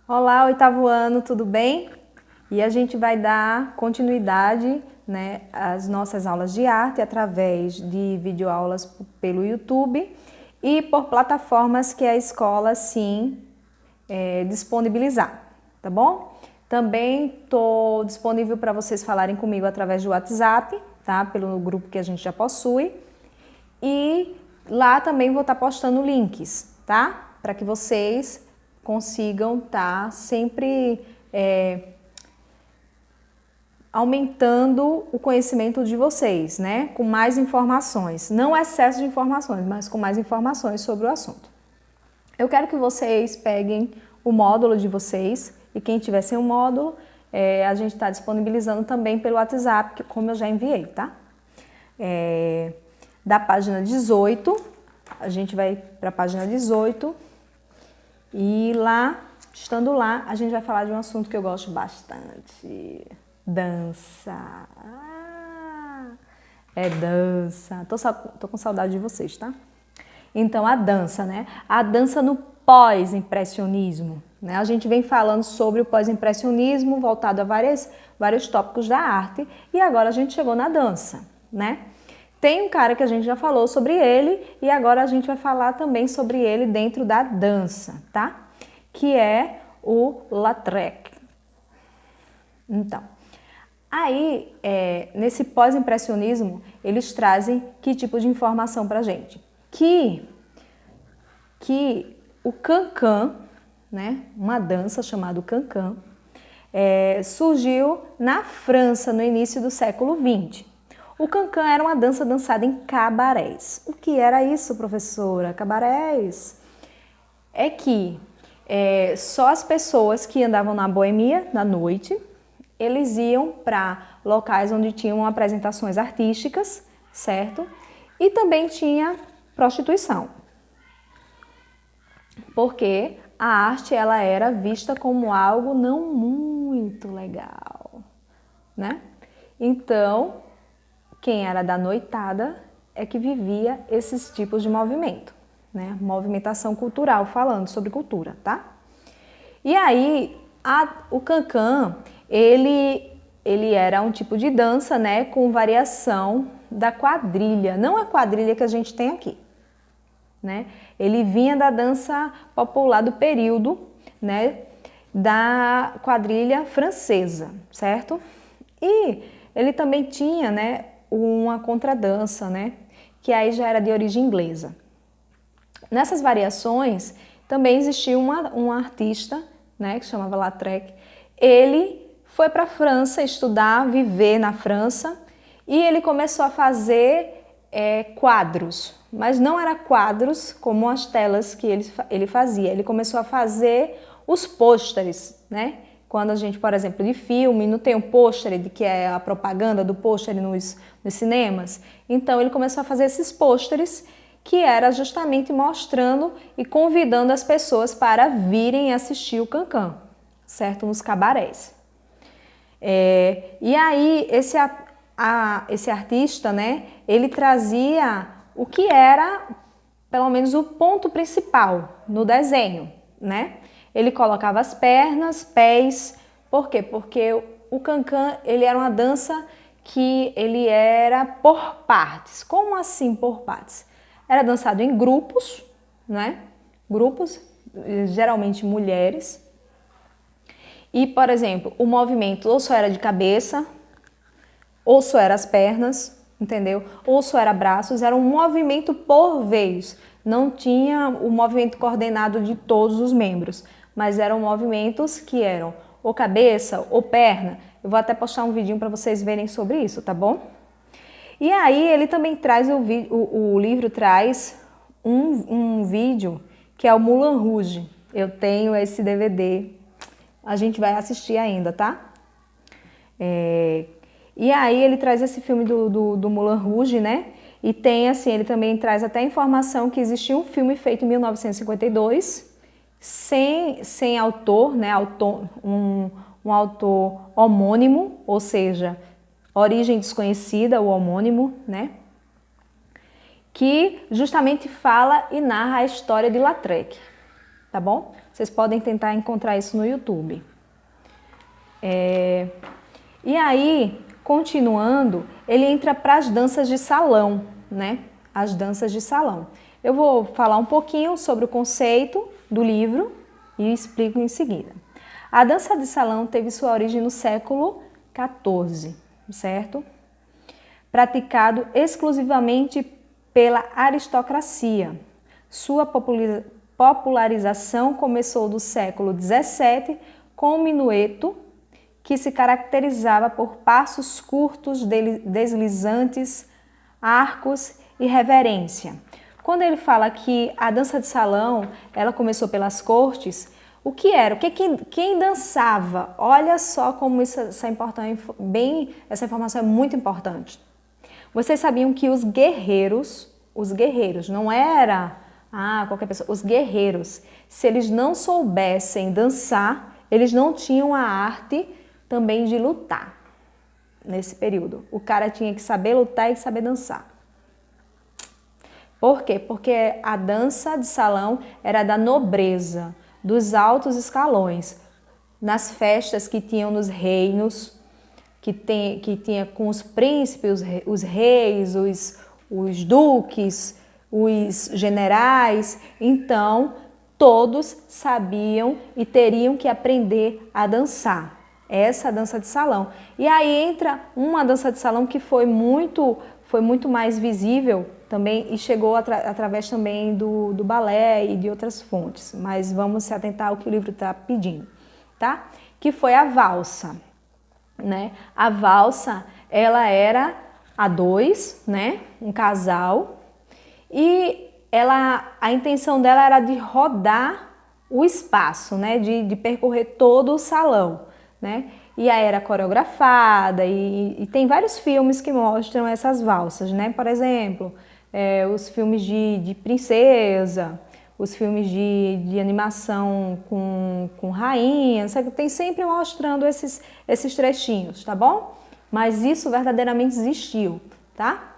Olá, oitavo ano, tudo bem? E a gente vai dar continuidade, né, às nossas aulas de arte através de videoaulas pelo YouTube e por plataformas que a escola, sim, disponibilizar, tá bom? Também estou disponível para vocês falarem comigo através do WhatsApp, tá? Pelo grupo que a gente já possui. E lá também vou estar postando links, tá? Para que vocês consigam estar sempre aumentando o conhecimento de vocês, né? Com mais informações. Não excesso de informações, mas com mais informações sobre o assunto. Eu quero que vocês peguem o módulo de vocês e quem tiver sem o módulo, a gente está disponibilizando também pelo WhatsApp, como eu já enviei, tá? Da página 18, a gente vai para a página 18 e lá, estando lá, a gente vai falar de um assunto que eu gosto bastante. Dança. Dança. Tô com saudade de vocês, tá? Então, a dança, né? A dança no pós-impressionismo, né? A gente vem falando sobre o pós-impressionismo, voltado a vários tópicos da arte, e agora a gente chegou na dança, né? Tem um cara que a gente já falou sobre ele, e agora a gente vai falar também sobre ele dentro da dança, tá? Que é o Lautrec. Então, aí, nesse pós-impressionismo, eles trazem que tipo de informação pra gente? Que o cancan, né, uma dança chamada cancan, surgiu na França no início do século XX. O cancan era uma dança dançada em cabarés. O que era isso, professora? Cabarés? É que só as pessoas que andavam na boemia, na noite, eles iam para locais onde tinham apresentações artísticas, certo? E também tinha prostituição. Porque a arte ela era vista como algo não muito legal, né? Então, quem era da noitada é que vivia esses tipos de movimento, né? Movimentação cultural, falando sobre cultura, tá? E aí, o cancan, ele era um tipo de dança, né, com variação da quadrilha, não a quadrilha que a gente tem aqui, né? Ele vinha da dança popular do período, né, da quadrilha francesa, certo? E ele também tinha, né, uma contradança, né, que aí já era de origem inglesa. Nessas variações também existia um artista, né, que se chamava Lautrec. Ele foi para a França estudar, viver na França, e ele começou a fazer quadros, mas não eram quadros como as telas que ele fazia. Ele começou a fazer os pôsteres, né? Quando a gente, por exemplo, de filme, não tem um pôster que é a propaganda do pôster nos cinemas? Então ele começou a fazer esses pôsteres que era justamente mostrando e convidando as pessoas para virem assistir o cancan, certo? Nos cabarés. E aí esse artista, né, ele trazia o que era, pelo menos, o ponto principal no desenho, né? Ele colocava as pernas, pés. Por quê? Porque o cancan, ele era uma dança que ele era por partes. Como assim por partes? Era dançado em grupos, né? Grupos, geralmente mulheres. E, por exemplo, o movimento ou só era de cabeça, ou só era as pernas, entendeu? Ou só era braços, era um movimento por vez. Não tinha o movimento coordenado de todos os membros, mas eram movimentos que eram ou cabeça ou perna. Eu vou até postar um vidinho para vocês verem sobre isso, tá bom? E aí ele também traz, o livro traz um vídeo que é o Moulin Rouge. Eu tenho esse DVD, a gente vai assistir ainda, tá? E aí ele traz esse filme do Moulin Rouge, né? E tem assim, ele também traz até a informação que existia um filme feito em 1952, sem autor, né? Um autor homônimo, ou seja, origem desconhecida, o homônimo, né? Que justamente fala e narra a história de Lautrec, tá bom? Vocês podem tentar encontrar isso no YouTube. E aí, continuando, ele entra para as danças de salão, né? As danças de salão. Eu vou falar um pouquinho sobre o conceito do livro e explico em seguida. A dança de salão teve sua origem no século XIV, certo? Praticado exclusivamente pela aristocracia. Sua popularização começou do século XVII com o minueto, que se caracterizava por passos curtos, deslizantes, arcos e reverência. Quando ele fala que a dança de salão, ela começou pelas cortes, o que era? Quem dançava? Olha só como essa informação é muito importante. Vocês sabiam que os guerreiros, não era qualquer pessoa, os guerreiros, se eles não soubessem dançar, eles não tinham a arte também de lutar nesse período. O cara tinha que saber lutar e saber dançar. Por quê? Porque a dança de salão era da nobreza, dos altos escalões. Nas festas que tinham nos reinos, que tinha com os príncipes, os reis, os duques, os generais, então todos sabiam e teriam que aprender a dançar. Essa dança de salão. E aí entra uma dança de salão que foi muito mais visível também e chegou através também do balé e de outras fontes. Mas vamos se atentar ao que o livro está pedindo, tá? Que foi a valsa, né? A valsa, ela era a dois, né? Um casal. E a intenção dela era de rodar o espaço, né? De percorrer todo o salão, né? E aí era coreografada e tem vários filmes que mostram essas valsas, né? Por exemplo, os filmes de princesa, os filmes de animação com rainha, tem sempre mostrando esses trechinhos, tá bom? Mas isso verdadeiramente existiu, tá?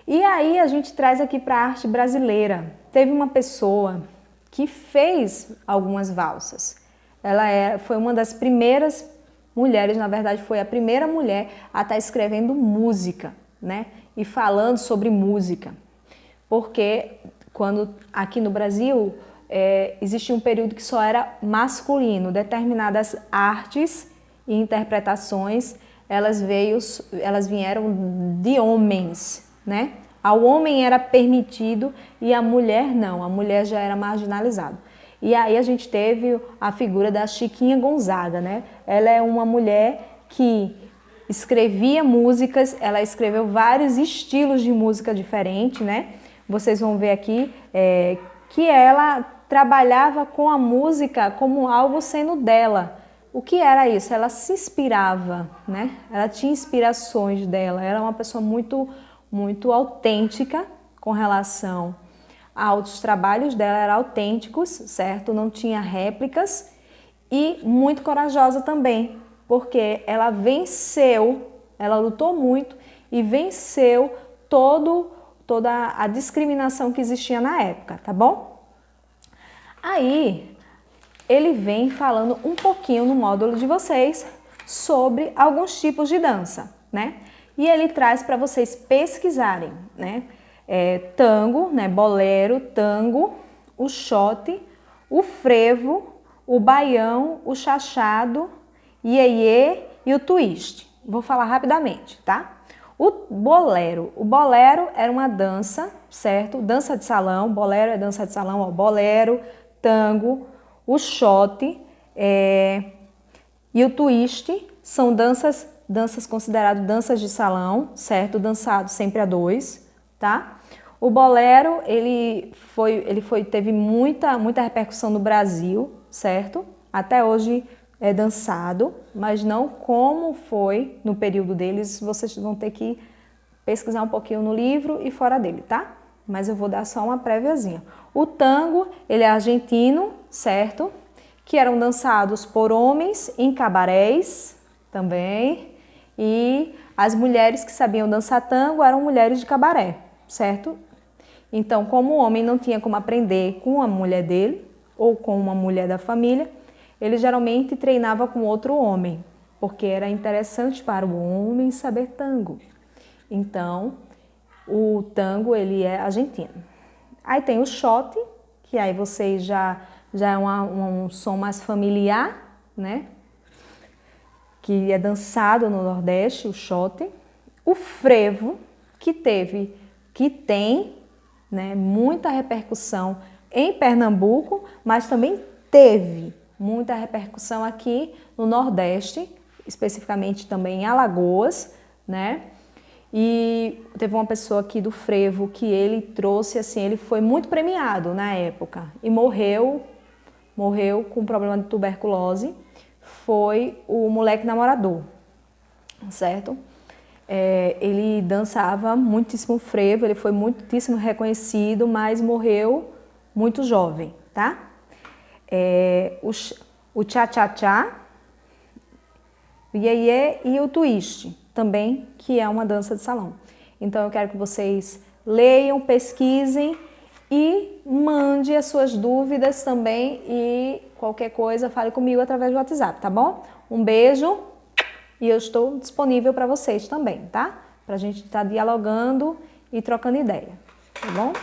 E aí a gente traz aqui para a arte brasileira. Teve uma pessoa que fez algumas valsas. Ela foi uma das primeiras mulheres, na verdade foi a primeira mulher a estar escrevendo música, né? E falando sobre música. Porque quando aqui no Brasil existia um período que só era masculino, determinadas artes e interpretações, elas vieram de homens, né? Ao homem era permitido e a mulher não, a mulher já era marginalizada. E aí a gente teve a figura da Chiquinha Gonzaga, né? Ela é uma mulher que escrevia músicas, ela escreveu vários estilos de música diferentes, né? Vocês vão ver aqui que ela trabalhava com a música como algo sendo dela. O que era isso? Ela se inspirava, né? Ela tinha inspirações dela, era uma pessoa muito autêntica com relação aos trabalhos dela, eram autênticos, certo? Não tinha réplicas e muito corajosa também, porque ela venceu, ela lutou muito e venceu toda a discriminação que existia na época, tá bom? Aí, ele vem falando um pouquinho no módulo de vocês sobre alguns tipos de dança, né? E ele traz para vocês pesquisarem, né? Tango, né? Bolero, tango, o shot, o frevo, o baião, o chachado, iê-iê e o twist. Vou falar rapidamente, tá? O bolero era uma dança, certo? Dança de salão, bolero é dança de salão, ó, bolero, tango, o shot e o twist são danças consideradas danças de salão, certo? Dançado sempre a dois, tá? O bolero, teve muita repercussão no Brasil, certo? Até hoje é dançado, mas não como foi no período deles. Vocês vão ter que pesquisar um pouquinho no livro e fora dele, tá? Mas eu vou dar só uma préviazinha. O tango, ele é argentino, certo? Que eram dançados por homens em cabarés também. E as mulheres que sabiam dançar tango eram mulheres de cabaré, certo? Então, como o homem não tinha como aprender com a mulher dele, ou com uma mulher da família, ele geralmente treinava com outro homem, porque era interessante para o homem saber tango. Então, o tango, ele é argentino. Aí tem o shot, que aí vocês já é um som mais familiar, né? Que é dançado no Nordeste, o shot. O frevo, que tem, né, muita repercussão em Pernambuco, mas também teve muita repercussão aqui no Nordeste, especificamente também em Alagoas, né? E teve uma pessoa aqui do frevo que ele trouxe, assim, ele foi muito premiado na época e morreu com problema de tuberculose. Foi o Moleque Namorador, certo? Ele dançava muitíssimo frevo, ele foi muitíssimo reconhecido, mas morreu muito jovem, tá? O cha-cha-cha, o iê-iê e o twist também, que é uma dança de salão. Então eu quero que vocês leiam, pesquisem e mande as suas dúvidas também e qualquer coisa fale comigo através do WhatsApp, tá bom? Um beijo e eu estou disponível para vocês também, tá? Pra gente estar dialogando e trocando ideia, tá bom?